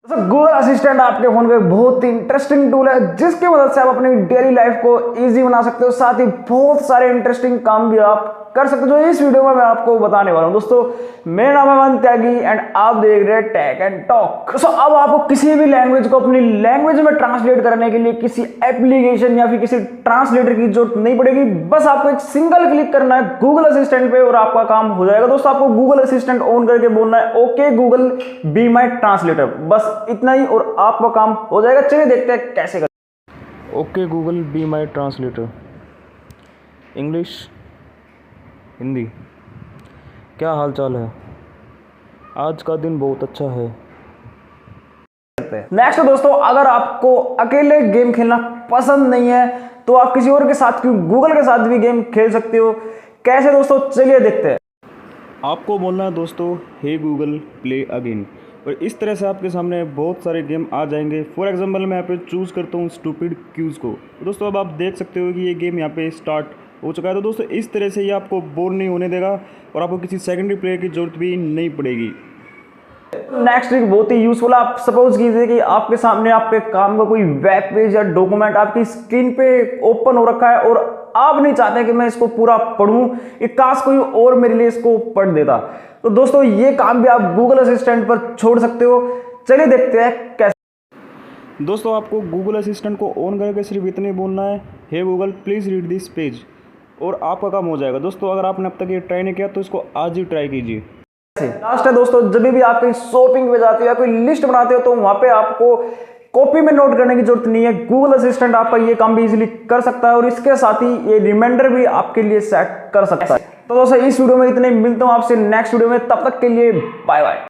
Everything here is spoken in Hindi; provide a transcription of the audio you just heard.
गूगल असिस्टेंट आपके फोन का बहुत ही इंटरेस्टिंग टूल है जिसकी मदद से आप अपनी डेली लाइफ को इजी बना सकते हो, साथ ही बहुत सारे इंटरेस्टिंग काम भी आप कर सकते हो जो इस वीडियो में मैं आपको बताने वाला हूं। दोस्तों मेरा नाम है अमन त्यागी एंड आप देख रहे हैं टेक एंड टॉक। दोस्तों अब आपको किसी भी लैंग्वेज को अपनी लैंग्वेज में ट्रांसलेट करने के लिए किसी एप्लीकेशन या फिर किसी ट्रांसलेटर की जरूरत नहीं पड़ेगी। बस आपको एक सिंगल क्लिक करना है गूगल असिस्टेंट पे और आपका काम हो जाएगा। दोस्तों आपको गूगल असिस्टेंट ऑन करके बोलना है okay Google be my translator, बस इतना ही और आपका काम हो जाएगा। चलिए देखते हैं कैसे कर। Okay Google be my translator. English, Hindi. क्या हाल चाल है? आज का दिन बहुत अच्छा है। नेक्स्ट दोस्तों, अगर आपको अकेले गेम खेलना पसंद नहीं है तो आप किसी और के साथ क्यों गूगल के साथ भी गेम खेल सकते हो। कैसे दोस्तों, चलिए देखते हैं। आपको बोलना है दोस्तों हे गूगल प्ले अगेन, और इस तरह से आपके सामने बहुत सारे गेम आ जाएंगे। फॉर एग्जांपल मैं यहाँ पे चूज़ करता हूँ स्टूपिड क्यूज़ को। तो दोस्तों अब आप देख सकते हो कि ये गेम यहाँ पे स्टार्ट हो चुका है। तो दोस्तों इस तरह से ये आपको बोर नहीं होने देगा और आपको किसी सेकेंडरी प्लेयर की जरूरत भी नहीं पड़ेगी। नेक्स्ट ट्रिक बहुत ही यूजफुल है। आप सपोज कीजिए कि आपके सामने आपके काम का कोई वेब पेज या डॉक्यूमेंट आपकी स्क्रीन पे ओपन हो रखा है और आप नहीं चाहते कि मैं इसको पूरा पढ़ूं, एक काश कोई और मेरे लिए इसको पढ़ देता। तो दोस्तों ये काम भी आप गूगल असिस्टेंट पर छोड़ सकते हो। चलिए देखते हैं कैसे। दोस्तों आपको गूगल असिस्टेंट को ऑन करके सिर्फ इतने बोलना है hey Google please read this page, और आपका काम हो जाएगा। दोस्तों अगर आपने अब तक ये ट्राई नहीं किया तो इसको आज ही ट्राई कीजिए। लास्ट है दोस्तों, जब भी आप कहीं शॉपिंग पे जाते हो या कोई लिस्ट बनाते हो तो वहां पे आपको कॉपी में नोट करने की जरूरत नहीं है। गूगल असिस्टेंट आपका ये काम भी इजीली कर सकता है और इसके साथ ही ये रिमाइंडर भी आपके लिए सेट कर सकता है। तो दोस्तों इस वीडियो में इतने, मिलता हूं आपसे नेक्स्ट वीडियो में, तब तक के लिए बाय बाय।